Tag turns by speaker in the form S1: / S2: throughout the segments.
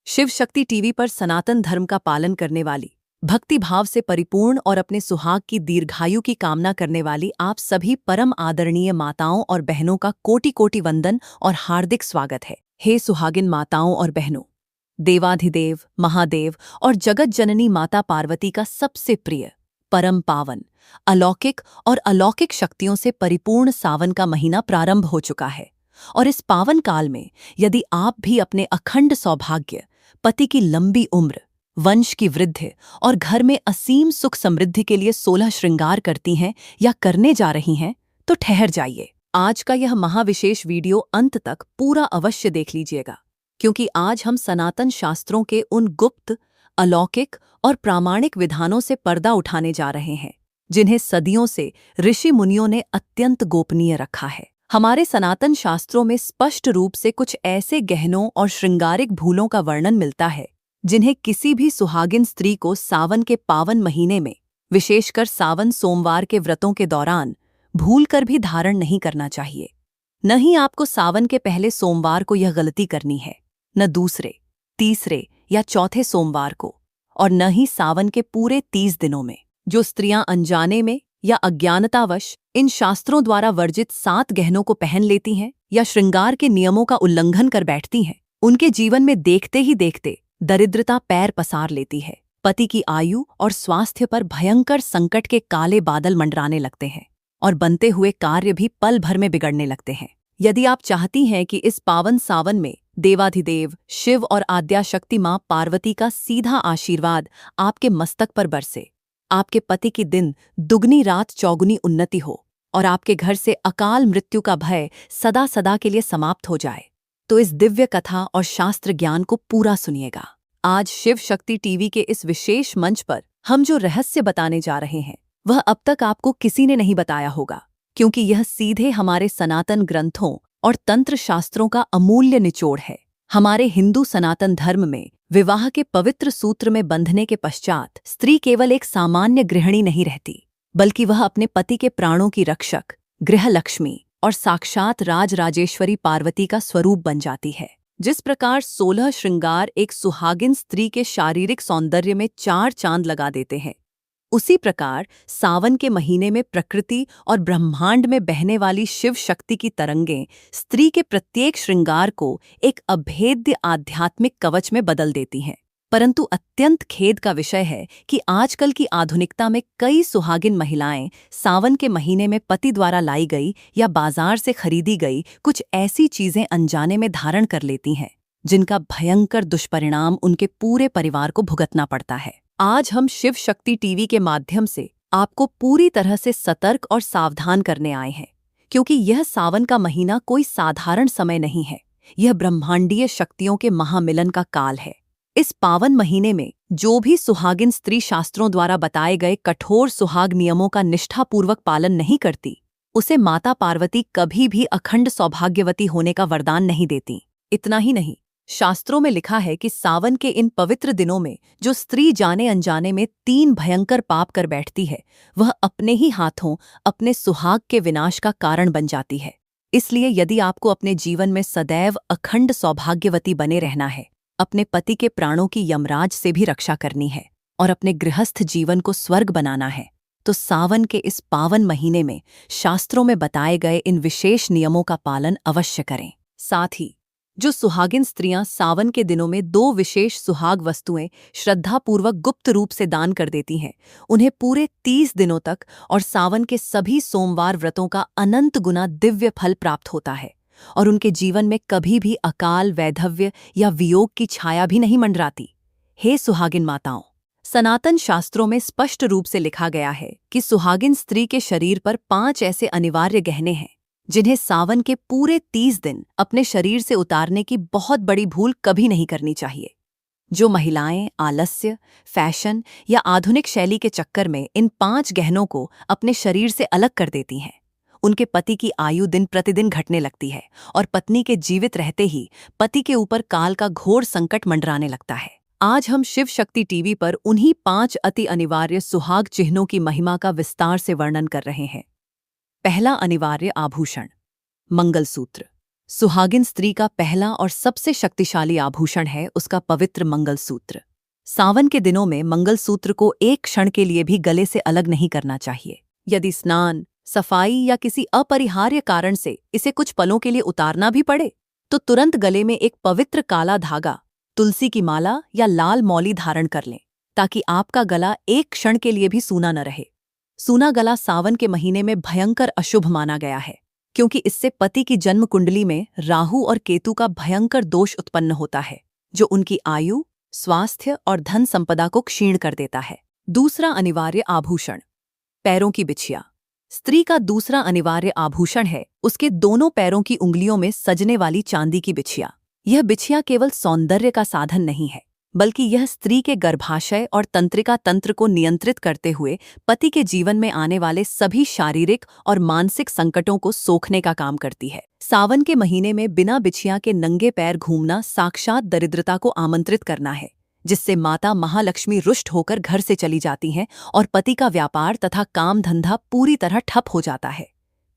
S1: Shiv Shakti TV पर सनातन धर्म का पालन करने वाली, भक्ति भाव से परिपूर्ण और अपने सुहाग की दीर्घायु की कामना करने वाली आप सभी परम आदरणीय माताओं और बहनों का कोटि कोटि वंदन और हार्दिक स्वागत है। हे सुहागिन माताओं और बहनों, देवाधिदेव, महादेव और जगत जननी माता पार्वती का सबसे प्रिय, परम पावन, अलौकिक और अलौकिक शक्तियों से परिपूर्ण सावन का महीना प्रारंभ हो चुका है। और इस पावन काल में यदि आप भी अपने अखंड सौभाग्य, पति की लंबी उम्र, वंश की वृद्धि और घर में असीम सुख समृद्धि के लिए 16 श्रृंगार करती हैं या करने जा रही हैं, तो ठहर जाइए। आज का यह महाविशेष वीडियो अंत तक पूरा अवश्य देख लीजिएगा, क्योंकि आज हम सनातन शास्त्रों के उन गुप्त, अलौकिक और प्रामाणिक विधानों से पर्दा उठाने जा रहे हैं, जिन्हें सदियों से ऋषि मुनियों ने अत्यंत गोपनीय रखा है। हमारे सनातन शास्त्रों में स्पष्ट रूप से कुछ ऐसे गहनों और श्रृंगारिक भूलों का वर्णन मिलता है, जिन्हें किसी भी सुहागिन स्त्री को सावन के पावन महीने में, विशेषकर सावन सोमवार के व्रतों के दौरान, भूलकर भी धारण नहीं करना चाहिए। न ही आपको सावन के पहले सोमवार को यह गलती करनी है, न दूसरे, तीसरे या चौथे सोमवार को, और न ही सावन के पूरे 30 दिनों में। जो स्त्रियां अनजाने में या अज्ञानतावश इन शास्त्रों द्वारा वर्जित 7 गहनों को पहन लेती हैं या श्रृंगार के नियमों का उल्लंघन कर बैठती हैं, उनके जीवन में देखते ही देखते दरिद्रता पैर पसार लेती है। पति की आयु और स्वास्थ्य पर भयंकर संकट के काले बादल मंडराने लगते हैं और बनते हुए कार्य भी पल भर में बिगड़ने लगते हैं। यदि आप चाहती हैं कि इस पावन सावन में देवाधिदेव शिव और आद्याशक्ति मां पार्वती का सीधा आशीर्वाद आपके मस्तक पर बरसे, आपके पति की दिन दुगनी रात चौगुनी उन्नति हो और आपके घर से अकाल मृत्यु का भय सदा सदा के लिए समाप्त हो जाए, तो इस दिव्य कथा और शास्त्र ज्ञान को पूरा सुनिएगा। आज शिव शक्ति टीवी के इस विशेष मंच पर हम जो रहस्य बताने जा रहे हैं, वह अब तक आपको किसी ने नहीं बताया होगा, क्योंकि यह सीधे हमारे सनातन ग्रंथों और तंत्र शास्त्रों का अमूल्य निचोड़ है। हमारे हिंदू सनातन धर्म में विवाह के पवित्र सूत्र में बंधने के पश्चात स्त्री केवल एक सामान्य गृहिणी नहीं रहती, बल्कि वह अपने पति के प्राणों की रक्षक, गृहलक्ष्मी और साक्षात राजराजेश्वरी पार्वती का स्वरूप बन जाती है। जिस प्रकार 16 श्रृंगार एक सुहागिन स्त्री के शारीरिक सौंदर्य में 4 चांद लगा देते हैं, उसी प्रकार सावन के महीने में प्रकृति और ब्रह्मांड में बहने वाली शिव शक्ति की तरंगें स्त्री के प्रत्येक श्रृंगार को एक अभेद्य आध्यात्मिक कवच में बदल देती हैं। परंतु अत्यंत खेद का विषय है कि आजकल की आधुनिकता में कई सुहागिन महिलाएं सावन के महीने में पति द्वारा लाई गई या बाजार से खरीदी गई कुछ ऐसी चीजें अनजाने में धारण कर लेती हैं, जिनका भयंकर दुष्परिणाम उनके पूरे परिवार को भुगतना पड़ता है। आज हम शिव शक्ति टीवी के माध्यम से आपको पूरी तरह से सतर्क और सावधान करने आए हैं, क्योंकि यह सावन का महीना कोई साधारण समय नहीं है। यह ब्रह्मांडीय शक्तियों के महामिलन का काल है। इस पावन महीने में जो भी सुहागिन स्त्री शास्त्रों द्वारा बताए गए कठोर सुहाग नियमों का निष्ठापूर्वक पालन नहीं करती, उसे माता पार्वती कभी भी अखंड सौभाग्यवती होने का वरदान नहीं देती। इतना ही नहीं, शास्त्रों में लिखा है कि सावन के इन पवित्र दिनों में जो स्त्री जाने अनजाने में 3 भयंकर पाप कर बैठती है, वह अपने ही हाथों अपने सुहाग के विनाश का कारण बन जाती है। इसलिए यदि आपको अपने जीवन में सदैव अखंड सौभाग्यवती बने रहना है, अपने पति के प्राणों की यमराज से भी रक्षा करनी है और अपने गृहस्थ जीवन को स्वर्ग बनाना है, तो सावन के इस पावन महीने में शास्त्रों में बताए गए इन विशेष नियमों का पालन अवश्य करें। साथ ही जो सुहागिन स्त्रियां सावन के दिनों में 2 विशेष सुहाग वस्तुएं श्रद्धापूर्वक गुप्त रूप से दान कर देती हैं, उन्हें पूरे 30 दिनों तक और सावन के सभी सोमवार व्रतों का अनंत गुना दिव्य फल प्राप्त होता है और उनके जीवन में कभी भी अकाल, वैधव्य या वियोग की छाया भी नहीं मंडराती। हे सुहागिन माताओं, सनातन शास्त्रों में स्पष्ट रूप से लिखा गया है कि सुहागिन स्त्री के शरीर पर 5 ऐसे अनिवार्य गहने हैं, जिन्हें सावन के पूरे 30 दिन अपने शरीर से उतारने की बहुत बड़ी भूल कभी नहीं करनी चाहिए। जो महिलाएं आलस्य, फैशन या आधुनिक शैली के चक्कर में इन 5 गहनों को अपने शरीर से अलग कर देती हैं, उनके पति की आयु दिन प्रतिदिन घटने लगती है और पत्नी के जीवित रहते ही पति के ऊपर काल का घोर संकट मंडराने लगता है। आज हम शिव शक्ति टीवी पर उन्हीं 5 अति अनिवार्य सुहाग चिन्हों की महिमा का विस्तार से वर्णन कर रहे हैं। पहला अनिवार्य आभूषण, मंगलसूत्र। सुहागिन स्त्री का पहला और सबसे शक्तिशाली आभूषण है उसका पवित्र मंगलसूत्र। सावन के दिनों में मंगलसूत्र को एक क्षण के लिए भी गले से अलग नहीं करना चाहिए। यदि स्नान, सफाई या किसी अपरिहार्य कारण से इसे कुछ पलों के लिए उतारना भी पड़े, तो तुरंत गले में एक पवित्र काला धागा, तुलसी की माला या लाल मौली धारण कर लें, ताकि आपका गला एक क्षण के लिए भी सूना न रहे। सूना गला सावन के महीने में भयंकर अशुभ माना गया है, क्योंकि इससे पति की जन्म कुंडली में राहु और केतु का भयंकर दोष उत्पन्न होता है, जो उनकी आयु, स्वास्थ्य और धन संपदा को क्षीण कर देता है। दूसरा अनिवार्य आभूषण, पैरों की बिछिया। स्त्री का दूसरा अनिवार्य आभूषण है उसके दोनों पैरों की उंगलियों में सजने वाली चांदी की बिछिया। यह बिछिया केवल सौंदर्य का साधन नहीं है, बल्कि यह स्त्री के गर्भाशय और तंत्रिका तंत्र को नियंत्रित करते हुए पति के जीवन में आने वाले सभी शारीरिक और मानसिक संकटों को सोखने का काम करती है। सावन के महीने में बिना बिछिया के नंगे पैर घूमना साक्षात दरिद्रता को आमंत्रित करना है, जिससे माता महालक्ष्मी रुष्ट होकर घर से चली जाती हैं और पति का व्यापार तथा काम धंधा पूरी तरह ठप हो जाता है।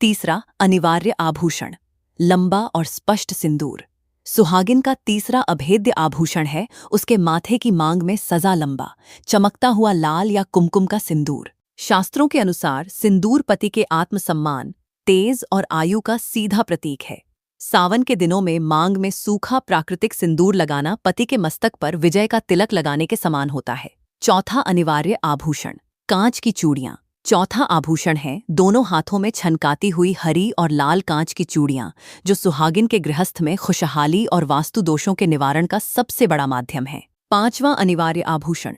S1: तीसरा अनिवार्य आभूषण, लंबा और स्पष्ट सिंदूर। सुहागिन का तीसरा अभेद्य आभूषण है उसके माथे की मांग में सजा लंबा, चमकता हुआ लाल या कुमकुम का सिंदूर। शास्त्रों के अनुसार सिंदूर पति के आत्मसम्मान, तेज और आयु का सीधा प्रतीक है। सावन के दिनों में मांग में सूखा प्राकृतिक सिंदूर लगाना पति के मस्तक पर विजय का तिलक लगाने के समान होता है। चौथा अनिवार्य आभूषण, कांच की चूड़ियां। चौथा आभूषण है दोनों हाथों में छनकाती हुई हरी और लाल कांच की चूड़ियां, जो सुहागिन के गृहस्थ में खुशहाली और वास्तु दोषों के निवारण का सबसे बड़ा माध्यम है। पांचवां अनिवार्य आभूषण,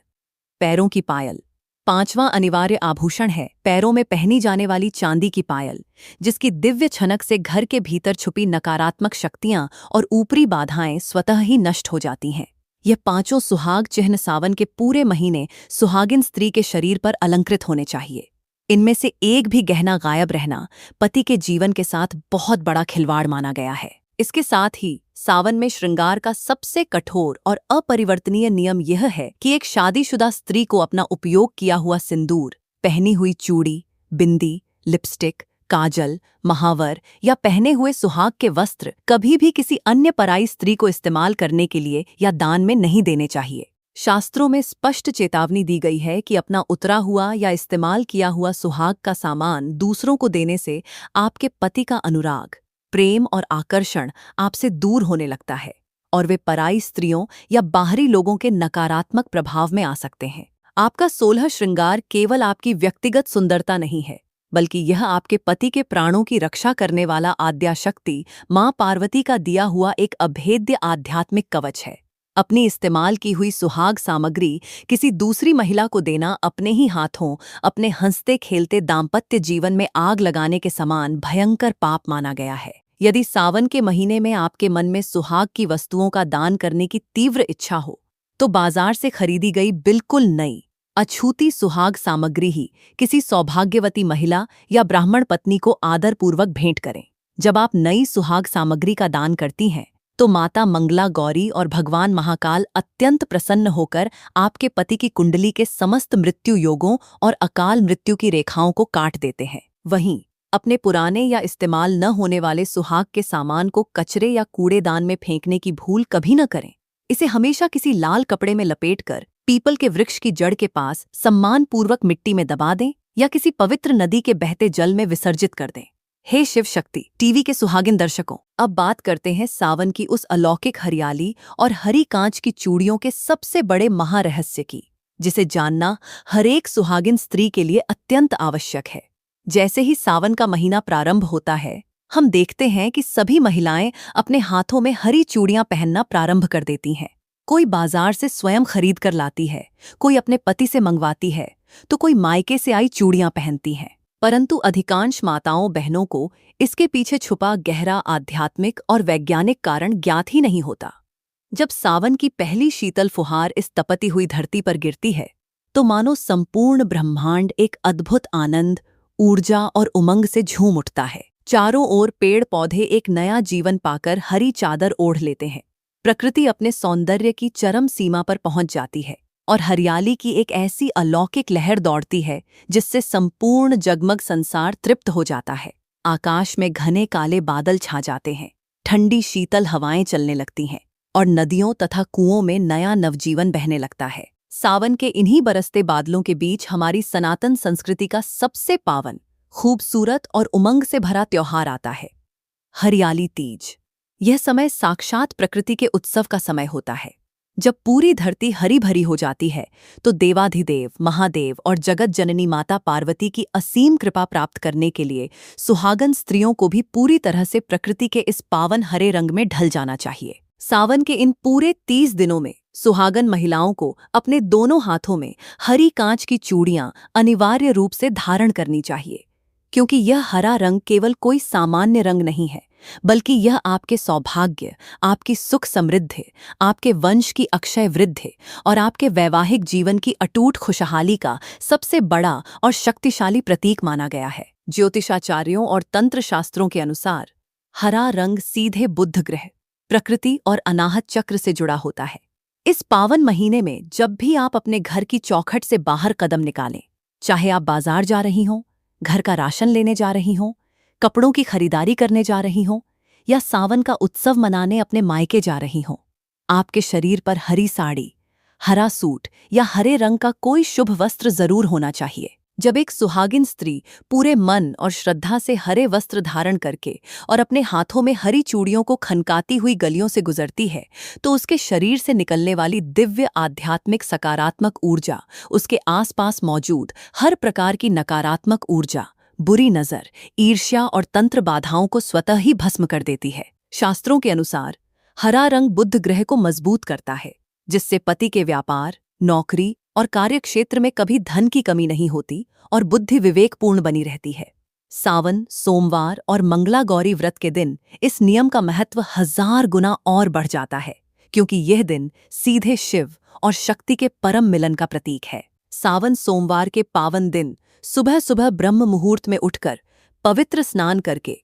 S1: पैरों की पायल। पांचवां अनिवार्य आभूषण है पैरों में पहनी जाने वाली चांदी की पायल, जिसकी दिव्य छनक से घर के भीतर छुपी नकारात्मक शक्तियां और ऊपरी बाधाएं स्वतः ही नष्ट हो जाती हैं। यह पांचों सुहाग चिन्ह सावन के पूरे महीने सुहागिन स्त्री के शरीर पर अलंकृत होने चाहिए। इनमें से एक भी गहना गायब रहना पति के जीवन के साथ बहुत बड़ा खिलवाड़ माना गया है। इसके साथ ही सावन में श्रृंगार का सबसे कठोर और अपरिवर्तनीय नियम यह है कि एक शादीशुदा स्त्री को अपना उपयोग किया हुआ सिंदूर, पहनी हुई चूड़ी, बिंदी, लिपस्टिक, काजल, महावर या पहने हुए सुहाग के वस्त्र कभी भी किसी अन्य पराई स्त्री को इस्तेमाल करने के लिए या दान में नहीं देने चाहिए। शास्त्रों में स्पष्ट चेतावनी दी गई है कि अपना उतरा हुआ या इस्तेमाल किया हुआ सुहाग का सामान दूसरों को देने से आपके पति का अनुराग, प्रेम और आकर्षण आपसे दूर होने लगता है और वे पराई स्त्रियों या बाहरी लोगों के नकारात्मक प्रभाव में आ सकते हैं। आपका 16 श्रृंगार केवल आपकी व्यक्तिगत सुंदरता नहीं है, बल्कि यह आपके पति के प्राणों की रक्षा करने वाला आद्याशक्ति मां पार्वती का दिया हुआ एक अभेद्य आध्यात्मिक कवच है। अपनी इस्तेमाल की हुई सुहाग सामग्री किसी दूसरी महिला को देना अपने ही हाथों अपने हंसते खेलते दाम्पत्य जीवन में आग लगाने के समान भयंकर पाप माना गया है। यदि सावन के महीने में आपके मन में सुहाग की वस्तुओं का दान करने की तीव्र इच्छा हो, तो बाजार से खरीदी गई बिल्कुल नई अछूती सुहाग सामग्री ही किसी सौभाग्यवती महिला या ब्राह्मण पत्नी को आदरपूर्वक भेंट करें। जब आप नई सुहाग सामग्री का दान करती हैं, तो माता मंगला गौरी और भगवान महाकाल अत्यंत प्रसन्न होकर आपके पति की कुंडली के समस्त मृत्यु योगों और अकाल मृत्यु की रेखाओं को काट देते हैं। वहीं अपने पुराने या इस्तेमाल न होने वाले सुहाग के सामान को कचरे या कूड़ेदान में फेंकने की भूल कभी न करें। इसे हमेशा किसी लाल कपड़े में लपेटकर पीपल के वृक्ष की जड़ के पास सम्मानपूर्वक मिट्टी में दबा दें या किसी पवित्र नदी के बहते जल में विसर्जित कर दें। हे शिव शक्ति टीवी के सुहागिन दर्शकों, अब बात करते हैं सावन की उस अलौकिक हरियाली और हरी कांच की चूड़ियों के सबसे बड़े महारहस्य की, जिसे जानना हरेक सुहागिन स्त्री के लिए अत्यंत आवश्यक है। जैसे ही सावन का महीना प्रारंभ होता है, हम देखते हैं कि सभी महिलाएं अपने हाथों में हरी चूड़ियां पहनना प्रारंभ कर देती हैं। कोई बाजार से स्वयं खरीद कर लाती है, कोई अपने पति से मंगवाती है, तो कोई मायके से आई चूड़ियां पहनती हैं। परंतु अधिकांश माताओं बहनों को इसके पीछे छुपा गहरा आध्यात्मिक और वैज्ञानिक कारण ज्ञात ही नहीं होता। जब सावन की पहली शीतल फुहार इस तपती हुई धरती पर गिरती है, तो मानो संपूर्ण ब्रह्मांड एक अद्भुत आनंद, ऊर्जा और उमंग से झूम उठता है। चारों ओर पेड़ पौधे एक नया जीवन पाकर हरी चादर ओढ़ लेते हैं। प्रकृति अपने सौंदर्य की चरम सीमा पर पहुंच जाती है और हरियाली की एक ऐसी अलौकिक लहर दौड़ती है जिससे संपूर्ण जगमग संसार तृप्त हो जाता है। आकाश में घने काले बादल छा जाते हैं, ठंडी शीतल हवाएं चलने लगती हैं और नदियों तथा कुओं में नया नवजीवन बहने लगता है। सावन के इन्हीं बरसते बादलों के बीच हमारी सनातन संस्कृति का सबसे पावन, खूबसूरत और उमंग से भरा त्योहार आता है, हरियाली तीज। यह समय साक्षात प्रकृति के उत्सव का समय होता है। जब पूरी धरती हरी भरी हो जाती है तो देवाधिदेव महादेव और जगत जननी माता पार्वती की असीम कृपा प्राप्त करने के लिए सुहागन स्त्रियों को भी पूरी तरह से प्रकृति के इस पावन हरे रंग में ढल जाना चाहिए। सावन के इन पूरे 30 दिनों में सुहागन महिलाओं को अपने दोनों हाथों में हरी कांच की चूड़ियां अनिवार्य रूप से धारण करनी चाहिए, क्योंकि यह हरा रंग केवल कोई सामान्य रंग नहीं है, बल्कि यह आपके सौभाग्य, आपकी सुख समृद्धि, आपके वंश की अक्षय वृद्धि और आपके वैवाहिक जीवन की अटूट खुशहाली का सबसे बड़ा और शक्तिशाली प्रतीक माना गया है। ज्योतिषाचार्यों और तंत्र शास्त्रों के अनुसार हरा रंग सीधे बुध ग्रह, प्रकृति और अनाहत चक्र से जुड़ा होता है। इस पावन महीने में जब भी आप अपने घर की चौखट से बाहर कदम निकालें, चाहे आप बाजार जा रही हों, घर का राशन लेने जा रही हों, कपड़ों की खरीदारी करने जा रही हों या सावन का उत्सव मनाने अपने मायके जा रही हों, आपके शरीर पर हरी साड़ी, हरा सूट या हरे रंग का कोई शुभ वस्त्र जरूर होना चाहिए। जब एक सुहागिन स्त्री पूरे मन और श्रद्धा से हरे वस्त्र धारण करके और अपने हाथों में हरी चूड़ियों को खनकाती हुई गलियों से गुजरती है तो उसके शरीर से निकलने वाली दिव्य आध्यात्मिक सकारात्मक ऊर्जा उसके आसपास मौजूद हर प्रकार की नकारात्मक ऊर्जा, बुरी नजर, ईर्ष्या और तंत्र बाधाओं को स्वतः ही भस्म कर देती है। शास्त्रों के अनुसार हरा रंग बुध ग्रह को मजबूत करता है, जिससे पति के व्यापार, नौकरी और कार्यक्षेत्र में कभी धन की कमी नहीं होती और बुद्धि विवेकपूर्ण बनी रहती है। सावन, सोमवार और मंगला गौरी व्रत के दिन इस नियम का महत्व 1000 गुना और बढ़ जाता है, क्योंकि यह दिन सीधे शिव और शक्ति के परम मिलन का प्रतीक है। सावन सोमवार के पावन दिन सुबह सुबह ब्रह्म मुहूर्त में उठकर पवित्र स्नान करके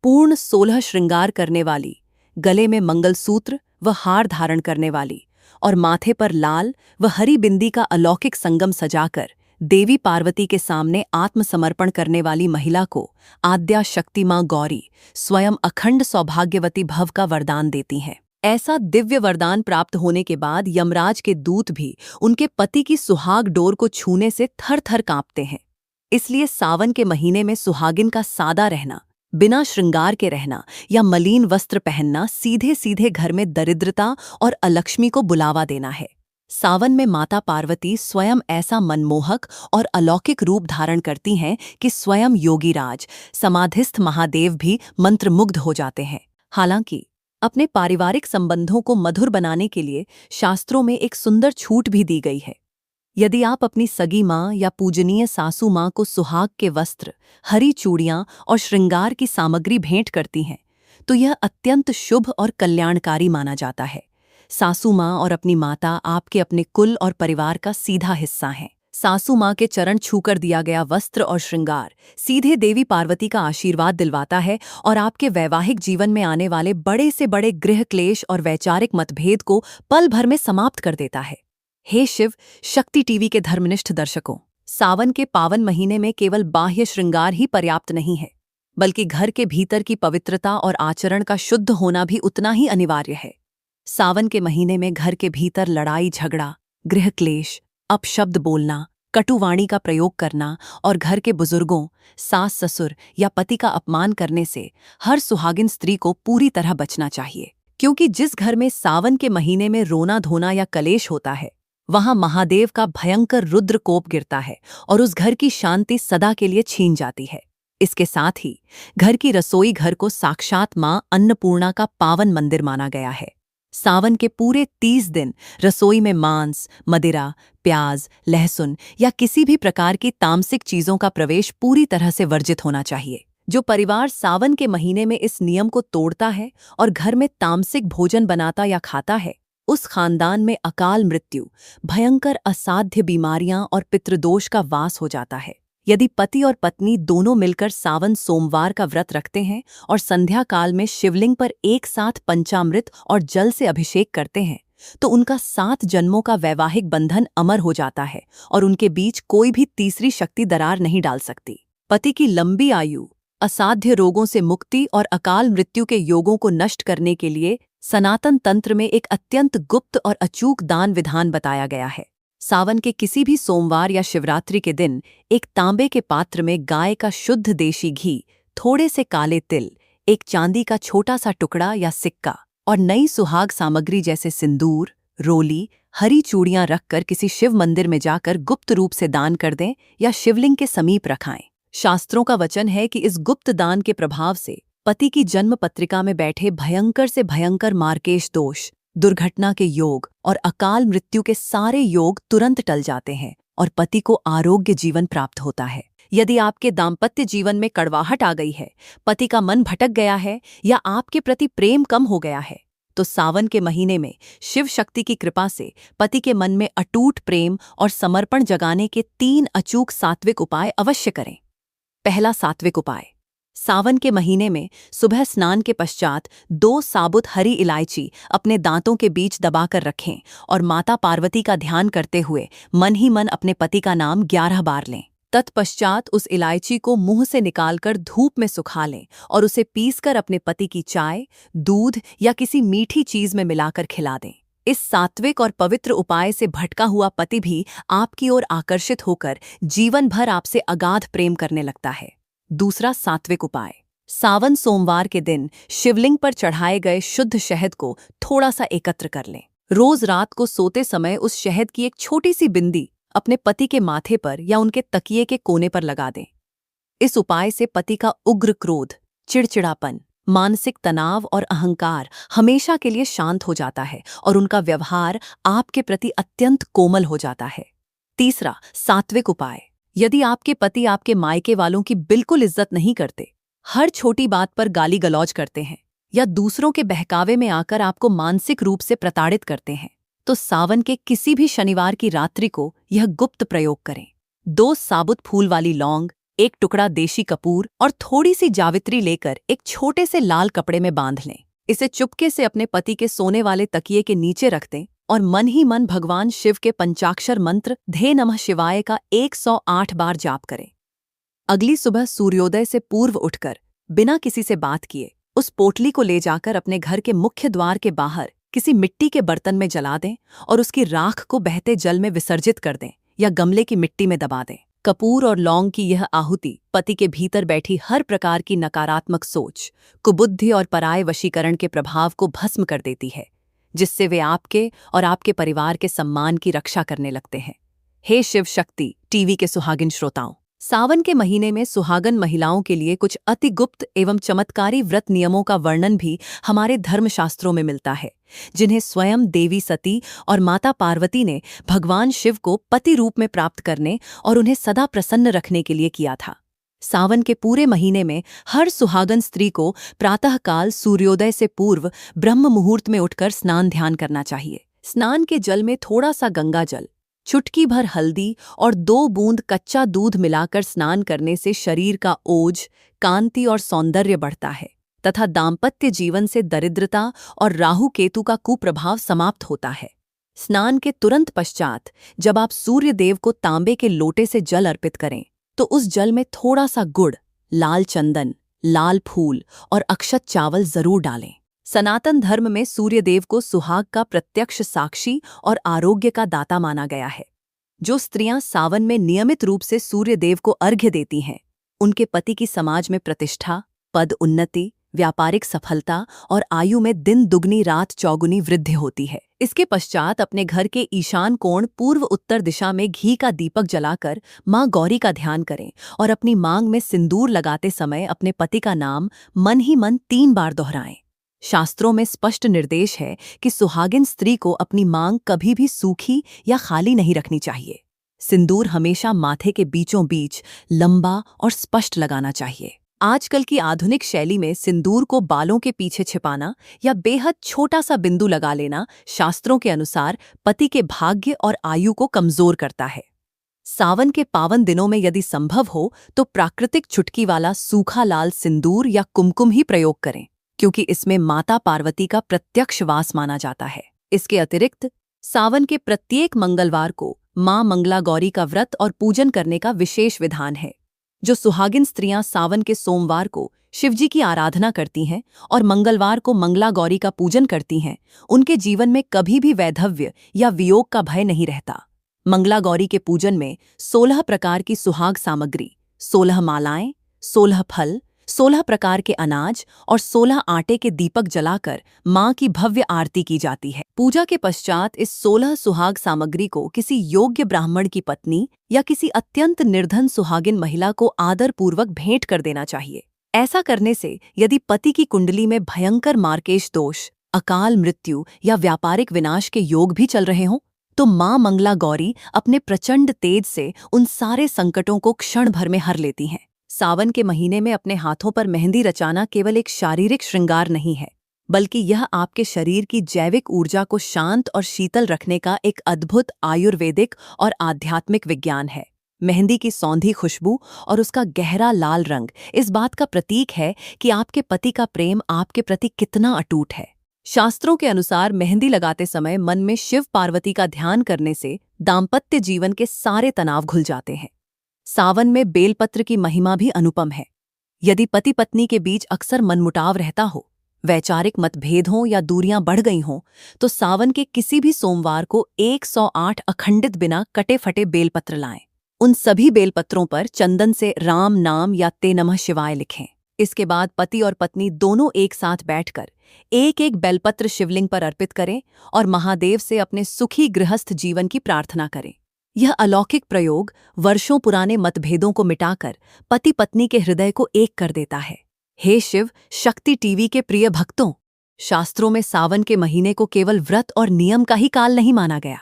S1: पूर्ण 16 श्रृंगार करने वाली, गले में मंगलसूत्र व हार धारण करने वाली और माथे पर लाल व हरी बिंदी का अलौकिक संगम सजाकर देवी पार्वती के सामने आत्मसमर्पण करने वाली महिला को आद्या शक्ति मां गौरी स्वयं अखंड सौभाग्यवती भव का वरदान देती हैं। ऐसा दिव्य वरदान प्राप्त होने के बाद यमराज के दूत भी उनके पति की सुहाग डोर को छूने से थर थर कांपते हैं। इसलिए सावन के महीने में सुहागिन का सादा रहना, बिना श्रृंगार के रहना या मलिन वस्त्र पहनना सीधे सीधे घर में दरिद्रता और अलक्ष्मी को बुलावा देना है। सावन में माता पार्वती स्वयं ऐसा मनमोहक और अलौकिक रूप धारण करती हैं कि स्वयं योगीराज, समाधिस्थ महादेव भी मंत्रमुग्ध हो जाते हैं। हालांकि अपने पारिवारिक संबंधों को मधुर बनाने के लिए शास्त्रों में एक सुंदर छूट भी दी गई है। यदि आप अपनी सगी माँ या पूजनीय सासू माँ को सुहाग के वस्त्र, हरी चूड़ियाँ और श्रृंगार की सामग्री भेंट करती हैं, तो यह अत्यंत शुभ और कल्याणकारी माना जाता है। सासू माँ और अपनी माता आपके अपने कुल और परिवार का सीधा हिस्सा हैं। सासू माँ के चरण छूकर दिया गया वस्त्र और श्रृंगार सीधे देवी पार्वती का आशीर्वाद दिलवाता है और आपके वैवाहिक जीवन में आने वाले बड़े से बड़े गृह क्लेश और वैचारिक मतभेद को पल भर में समाप्त कर देता है। हे शिव शक्ति टीवी के धर्मनिष्ठ दर्शकों, सावन के पावन महीने में केवल बाह्य श्रृंगार ही पर्याप्त नहीं है, बल्कि घर के भीतर की पवित्रता और आचरण का शुद्ध होना भी उतना ही अनिवार्य है। सावन के महीने में घर के भीतर लड़ाई झगड़ा, गृह क्लेश, अपशब्द बोलना, कटुवाणी का प्रयोग करना और घर के बुजुर्गों, सास ससुर या पति का अपमान करने से हर सुहागिन स्त्री को पूरी तरह बचना चाहिए, क्योंकि जिस घर में सावन के महीने में रोना धोना या कलेश होता है, वहां महादेव का भयंकर रुद्र कोप गिरता है और उस घर की शांति सदा के लिए छीन जाती है। इसके साथ ही घर की रसोई घर को साक्षात मां अन्नपूर्णा का पावन मंदिर माना गया है। सावन के पूरे 30 दिन रसोई में मांस, मदिरा, प्याज, लहसुन या किसी भी प्रकार की तामसिक चीजों का प्रवेश पूरी तरह से वर्जित होना चाहिए। जो परिवार सावन के महीने में इस नियम को तोड़ता है और घर में तामसिक भोजन बनाता या खाता है, उस खानदान में अकाल मृत्यु, भयंकर असाध्य बीमारियां और पितृदोष का वास हो जाता है। यदि पति और पत्नी दोनों मिलकर सावन सोमवार का व्रत रखते हैं और संध्या काल में शिवलिंग पर एक साथ पंचामृत और जल से अभिषेक करते हैं, तो उनका 7 जन्मों का वैवाहिक बंधन अमर हो जाता है और उनके बीच कोई भी तीसरी शक्ति दरार नहीं डाल सकती। पति की लंबी आयु, असाध्य रोगों से मुक्ति और अकाल मृत्यु के योगों को नष्ट करने के लिए सनातन तंत्र में एक अत्यंत गुप्त और अचूक दान विधान बताया गया है। सावन के किसी भी सोमवार या शिवरात्रि के दिन एक तांबे के पात्र में गाय का शुद्ध देशी घी, थोड़े से काले तिल, एक चांदी का छोटा सा टुकड़ा या सिक्का और नई सुहाग सामग्री जैसे सिंदूर, रोली, हरी चूड़ियां रखकर किसी शिव मंदिर में जाकर गुप्त रूप से दान कर दें या शिवलिंग के समीप रखाएं। शास्त्रों का वचन है कि इस गुप्त दान के प्रभाव से पति की जन्म पत्रिका में बैठे भयंकर से भयंकर मार्केश दोष, दुर्घटना के योग और अकाल मृत्यु के सारे योग तुरंत टल जाते हैं और पति को आरोग्य जीवन प्राप्त होता है। यदि आपके दाम्पत्य जीवन में कड़वाहट आ गई है, पति का मन भटक गया है या आपके प्रति प्रेम कम हो गया है, तो सावन के महीने में शिव शक्ति की कृपा से पति के मन में अटूट प्रेम और समर्पण जगाने के 3 अचूक सात्विक उपाय अवश्य करें। पहला सात्विक उपाय। सावन के महीने में सुबह स्नान के पश्चात 2 साबुत हरी इलायची अपने दांतों के बीच दबाकर रखें और माता पार्वती का ध्यान करते हुए मन ही मन अपने पति का नाम 11 बार लें। तत्पश्चात उस इलायची को मुंह से निकालकर धूप में सुखा लें और उसे पीसकर अपने पति की चाय, दूध या किसी मीठी चीज में मिलाकर खिला दें। इस सात्विक और पवित्र उपाय से भटका हुआ पति भी आपकी ओर आकर्षित होकर जीवन भर आपसे अगाध प्रेम करने लगता है। दूसरा सात्विक उपाय। सावन सोमवार के दिन शिवलिंग पर चढ़ाए गए शुद्ध शहद को थोड़ा सा एकत्र कर लें। रोज रात को सोते समय उस शहद की एक छोटी सी बिंदी अपने पति के माथे पर या उनके तकिए के कोने पर लगा दें। इस उपाय से पति का उग्र क्रोध, चिड़चिड़ापन, मानसिक तनाव और अहंकार हमेशा के लिए शांत हो जाता है और उनका व्यवहार आपके प्रति अत्यंत कोमल हो जाता है। तीसरा सात्विक उपाय। यदि आपके पति आपके मायके वालों की बिल्कुल इज्जत नहीं करते, हर छोटी बात पर गाली गलौज करते हैं या दूसरों के बहकावे में आकर आपको मानसिक रूप से प्रताड़ित करते हैं, तो सावन के किसी भी शनिवार की रात्रि को यह गुप्त प्रयोग करें। 2 साबुत फूल वाली लौंग, 1 टुकड़ा देशी कपूर और थोड़ी सी जावित्री लेकर एक छोटे से लाल कपड़े में बांध लें। इसे चुपके से अपने पति के सोने वाले तकिए के नीचे रख दें और मन ही मन भगवान शिव के पंचाक्षर मंत्र धे नमः शिवाय का 108 बार जाप करें। अगली सुबह सूर्योदय से पूर्व उठकर बिना किसी से बात किए उस पोटली को ले जाकर अपने घर के मुख्य द्वार के बाहर किसी मिट्टी के बर्तन में जला दें और उसकी राख को बहते जल में विसर्जित कर दें या गमले की मिट्टी में दबा दें। कपूर और लौंग की यह आहुति पति के भीतर बैठी हर प्रकार की नकारात्मक सोच, कुबुद्धि और पराय वशीकरण के प्रभाव को भस्म कर देती है, जिससे वे आपके और आपके परिवार के सम्मान की रक्षा करने लगते हैं। हे शिव शक्ति टीवी के सुहागिन श्रोताओं, सावन के महीने में सुहागन महिलाओं के लिए कुछ अति गुप्त एवं चमत्कारी व्रत नियमों का वर्णन भी हमारे धर्मशास्त्रों में मिलता है, जिन्हें स्वयं देवी सती और माता पार्वती ने भगवान शिव को पति रूप में प्राप्त करने और उन्हें सदा प्रसन्न रखने के लिए किया था। सावन के पूरे महीने में हर सुहागन स्त्री को प्रातःकाल सूर्योदय से पूर्व ब्रह्म मुहूर्त में उठकर स्नान ध्यान करना चाहिए। स्नान के जल में थोड़ा सा गंगा जल, चुटकी भर हल्दी और 2 बूंद कच्चा दूध मिलाकर स्नान करने से शरीर का ओज, कांति और सौंदर्य बढ़ता है तथा दाम्पत्य जीवन से दरिद्रता और राहु केतु का कुप्रभाव समाप्त होता है। स्नान के तुरंत पश्चात जब आप सूर्य देव को तांबे के लोटे से जल अर्पित करें, तो उस जल में थोड़ा सा गुड़, लाल चंदन, लाल फूल और अक्षत चावल जरूर डालें। सनातन धर्म में सूर्यदेव को सुहाग का प्रत्यक्ष साक्षी और आरोग्य का दाता माना गया है। जो स्त्रियां सावन में नियमित रूप से सूर्यदेव को अर्घ्य देती हैं, उनके पति की समाज में प्रतिष्ठा, पद उन्नति, व्यापारिक सफलता और आयु में दिन दुगनी रात चौगुनी वृद्धि होती है। इसके पश्चात अपने घर के ईशान कोण पूर्व उत्तर दिशा में घी का दीपक जलाकर मां गौरी का ध्यान करें और अपनी मांग में सिंदूर लगाते समय अपने पति का नाम मन ही मन 3 बार दोहराएं। शास्त्रों में स्पष्ट निर्देश है कि सुहागिन स्त्री को अपनी मांग कभी भी सूखी या खाली नहीं रखनी चाहिए। सिंदूर हमेशा माथे के बीचों बीच लंबा और स्पष्ट लगाना चाहिए। आजकल की आधुनिक शैली में सिंदूर को बालों के पीछे छिपाना या बेहद छोटा सा बिंदु लगा लेना शास्त्रों के अनुसार पति के भाग्य और आयु को कमजोर करता है। सावन के पावन दिनों में यदि संभव हो तो प्राकृतिक चुटकी वाला सूखा लाल सिंदूर या कुमकुम ही प्रयोग करें, क्योंकि इसमें माता पार्वती का प्रत्यक्ष वास माना जाता है। इसके अतिरिक्त सावन के प्रत्येक मंगलवार को मां मंगला गौरी का व्रत और पूजन करने का विशेष विधान है, जो सुहागिन स्त्रियां सावन के सोमवार को शिवजी की आराधना करती हैं और मंगलवार को मंगला गौरी का पूजन करती हैं, उनके जीवन में कभी भी वैधव्य या वियोग का भय नहीं रहता। मंगला गौरी के पूजन में 16 प्रकार की सुहाग सामग्री, 16 मालाएं, 16 फल, 16 प्रकार के अनाज और 16 आटे के दीपक जलाकर मां की भव्य आरती की जाती है। पूजा के पश्चात इस 16 सुहाग सामग्री को किसी योग्य ब्राह्मण की पत्नी या किसी अत्यंत निर्धन सुहागिन महिला को आदरपूर्वक भेंट कर देना चाहिए। ऐसा करने से यदि पति की कुंडली में भयंकर मार्केश दोष, अकाल मृत्यु या व्यापारिक विनाश के योग भी चल रहे हों, तो मां मंगला गौरी अपने प्रचंड तेज से उन सारे संकटों को क्षण भर में हर लेती हैं। सावन के महीने में अपने हाथों पर मेहंदी रचाना केवल एक शारीरिक श्रृंगार नहीं है, बल्कि यह आपके शरीर की जैविक ऊर्जा को शांत और शीतल रखने का एक अद्भुत आयुर्वेदिक और आध्यात्मिक विज्ञान है। मेहंदी की सौंधी खुशबू और उसका गहरा लाल रंग इस बात का प्रतीक है कि आपके पति का प्रेम आपके प्रति कितना अटूट है। शास्त्रों के अनुसार मेहंदी लगाते समय मन में शिव पार्वती का ध्यान करने से दाम्पत्य जीवन के सारे तनाव घुल जाते हैं। सावन में बेलपत्र की महिमा भी अनुपम है। यदि पति पत्नी के बीच अक्सर मनमुटाव रहता हो, वैचारिक मतभेद हों या दूरियां बढ़ गई हों, तो सावन के किसी भी सोमवार को 108 अखंडित बिना कटे फटे बेलपत्र लाएं। उन सभी बेलपत्रों पर चंदन से राम नाम या ते नमः शिवाय लिखें। इसके बाद पति और पत्नी दोनों एक साथ बैठकर एक एक बेलपत्र शिवलिंग पर अर्पित करें और महादेव से अपने सुखी गृहस्थ जीवन की प्रार्थना करें। यह अलौकिक प्रयोग वर्षों पुराने मतभेदों को मिटाकर पति पत्नी के हृदय को एक कर देता है। हे शिव शक्ति टीवी के प्रिय भक्तों, शास्त्रों में सावन के महीने को केवल व्रत और नियम का ही काल नहीं माना गया,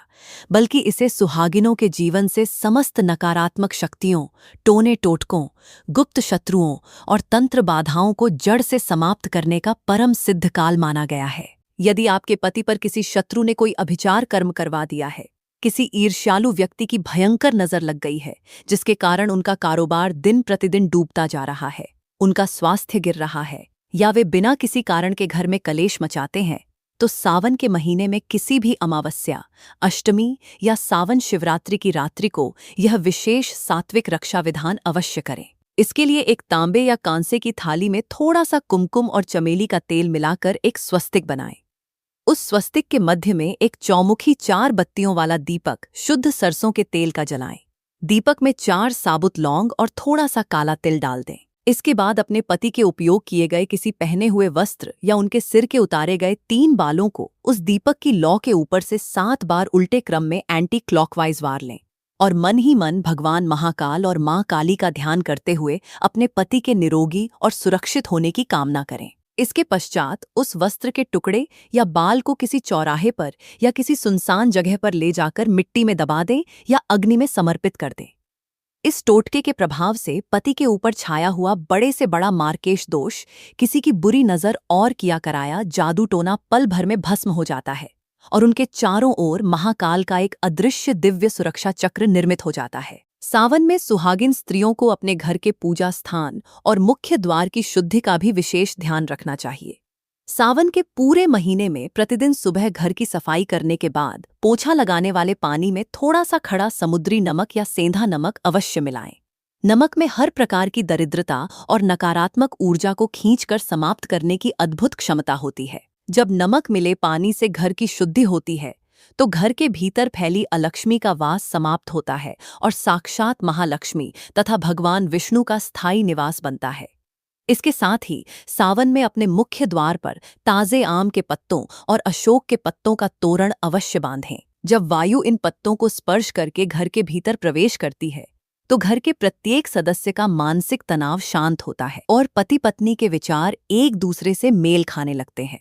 S1: बल्कि इसे सुहागिनों के जीवन से समस्त नकारात्मक शक्तियों, टोने टोटकों, गुप्त शत्रुओं और तंत्र बाधाओं को जड़ से समाप्त करने का परम सिद्ध काल माना गया है। यदि आपके पति पर किसी शत्रु ने कोई अभिचार कर्म करवा दिया है, किसी ईर्ष्यालु व्यक्ति की भयंकर नजर लग गई है जिसके कारण उनका कारोबार दिन प्रतिदिन डूबता जा रहा है, उनका स्वास्थ्य गिर रहा है, या वे बिना किसी कारण के घर में कलेश मचाते हैं, तो सावन के महीने में किसी भी अमावस्या, अष्टमी या सावन शिवरात्रि की रात्रि को यह विशेष सात्विक रक्षा विधान अवश्य करें। इसके लिए एक तांबे या कांसे की थाली में थोड़ा सा कुमकुम और चमेली का तेल मिलाकर एक स्वस्तिक बनाएं। उस स्वस्तिक के मध्य में एक चौमुखी 4 बत्तियों वाला दीपक शुद्ध सरसों के तेल का जलाएं। दीपक में 4 साबुत लौंग और थोड़ा सा काला तिल डाल दें। इसके बाद अपने पति के उपयोग किए गए किसी पहने हुए वस्त्र या उनके सिर के उतारे गए 3 बालों को उस दीपक की लौ के ऊपर से 7 बार उल्टे क्रम में एंटी क्लॉकवाइज वार लें और मन ही मन भगवान महाकाल और मां काली का ध्यान करते हुए अपने पति के निरोगी और सुरक्षित होने की कामना करें। इसके पश्चात उस वस्त्र के टुकड़े या बाल को किसी चौराहे पर या किसी सुनसान जगह पर ले जाकर मिट्टी में दबा दें या अग्नि में समर्पित कर दें। इस टोटके के प्रभाव से पति के ऊपर छाया हुआ बड़े से बड़ा मार्केश दोष, किसी की बुरी नजर और किया कराया जादू टोना पल भर में भस्म हो जाता है और उनके चारों ओर महाकाल का एक अदृश्य दिव्य सुरक्षा चक्र निर्मित हो जाता है। सावन में सुहागिन स्त्रियों को अपने घर के पूजा स्थान और मुख्य द्वार की शुद्धि का भी विशेष ध्यान रखना चाहिए। सावन के पूरे महीने में प्रतिदिन सुबह घर की सफाई करने के बाद पोछा लगाने वाले पानी में थोड़ा सा खड़ा समुद्री नमक या सेंधा नमक अवश्य मिलाएं। नमक में हर प्रकार की दरिद्रता और नकारात्मक ऊर्जा को खींचकर समाप्त करने की अद्भुत क्षमता होती है। जब नमक मिले पानी से घर की शुद्धि होती है, तो घर के भीतर फैली अलक्ष्मी का वास समाप्त होता है और साक्षात महालक्ष्मी तथा भगवान विष्णु का स्थायी निवास बनता है। इसके साथ ही सावन में अपने मुख्य द्वार पर ताजे आम के पत्तों और अशोक के पत्तों का तोरण अवश्य बांधें। जब वायु इन पत्तों को स्पर्श करके घर के भीतर प्रवेश करती है, तो घर के प्रत्येक सदस्य का मानसिक तनाव शांत होता है और पति पत्नी के विचार एक दूसरे से मेल खाने लगते हैं।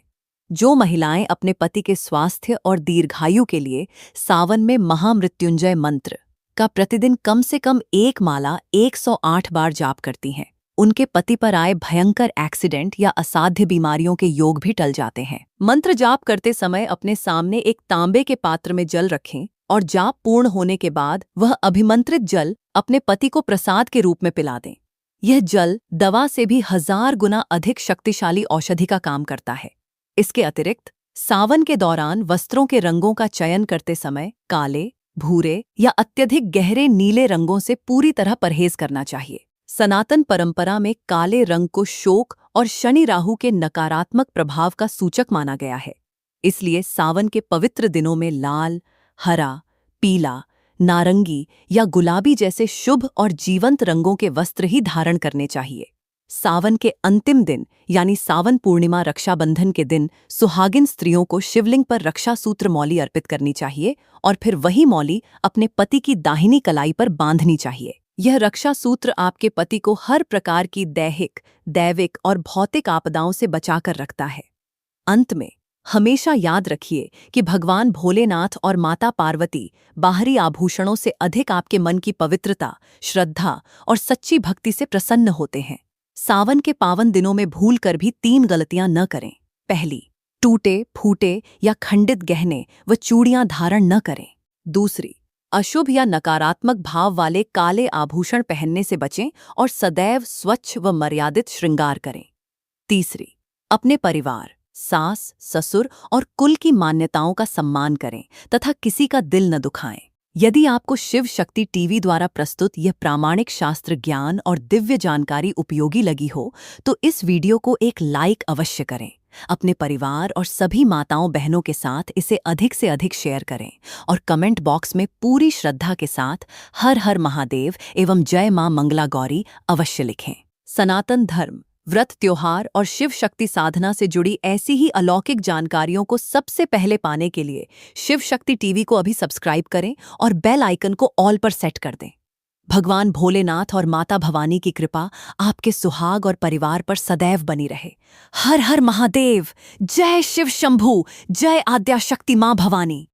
S1: जो महिलाएं अपने पति के स्वास्थ्य और दीर्घायु के लिए सावन में महामृत्युंजय मंत्र का प्रतिदिन कम से कम 1 माला 108 बार जाप करती हैं, उनके पति पर आए भयंकर एक्सीडेंट या असाध्य बीमारियों के योग भी टल जाते हैं। मंत्र जाप करते समय अपने सामने एक तांबे के पात्र में जल रखें और जाप पूर्ण होने के बाद वह अभिमंत्रित जल अपने पति को प्रसाद के रूप में पिला दें। यह जल दवा से भी 1000 गुना अधिक शक्तिशाली औषधि का काम करता है। इसके अतिरिक्त सावन के दौरान वस्त्रों के रंगों का चयन करते समय काले, भूरे या अत्यधिक गहरे नीले रंगों से पूरी तरह परहेज करना चाहिए। सनातन परंपरा में काले रंग को शोक और शनि राहु के नकारात्मक प्रभाव का सूचक माना गया है। इसलिए सावन के पवित्र दिनों में लाल, हरा, पीला, नारंगी या गुलाबी जैसे शुभ और जीवंत रंगों के वस्त्र ही धारण करने चाहिए। सावन के अंतिम दिन यानी सावन पूर्णिमा रक्षाबंधन के दिन सुहागिन स्त्रियों को शिवलिंग पर रक्षा सूत्र मौली अर्पित करनी चाहिए और फिर वही मौली अपने पति की दाहिनी कलाई पर बांधनी चाहिए। यह रक्षा सूत्र आपके पति को हर प्रकार की दैहिक, दैविक और भौतिक आपदाओं से बचाकर रखता है। अंत में हमेशा याद रखिए कि भगवान भोलेनाथ और माता पार्वती बाहरी आभूषणों से अधिक आपके मन की पवित्रता, श्रद्धा और सच्ची भक्ति से प्रसन्न होते हैं। सावन के पावन दिनों में भूल कर भी 3 गलतियां न करें। पहली, टूटे, फूटे या खंडित गहने व चूड़ियां धारण न करें। दूसरी, अशुभ या नकारात्मक भाव वाले काले आभूषण पहनने से बचें और सदैव स्वच्छ व मर्यादित श्रृंगार करें। तीसरी, अपने परिवार, सास, ससुर और कुल की मान्यताओं का सम्मान करें तथा किसी का दिल न दुखाएं। यदि आपको शिव शक्ति टीवी द्वारा प्रस्तुत यह प्रामाणिक शास्त्र ज्ञान और दिव्य जानकारी उपयोगी लगी हो तो इस वीडियो को एक लाइक अवश्य करें। अपने परिवार और सभी माताओं बहनों के साथ इसे अधिक से अधिक शेयर करें और कमेंट बॉक्स में पूरी श्रद्धा के साथ हर हर महादेव एवं जय मां मंगला गौरी अवश्य लिखें। सनातन धर्म, व्रत, त्योहार और शिव शक्ति साधना से जुड़ी ऐसी ही अलौकिक जानकारियों को सबसे पहले पाने के लिए शिव शक्ति टीवी को अभी सब्सक्राइब करें और बेल आइकन को ऑल पर सेट कर दें। भगवान भोलेनाथ और माता भवानी की कृपा आपके सुहाग और परिवार पर सदैव बनी रहे। हर हर महादेव, जय शिव शंभू, जय आद्या शक्ति मां भवानी।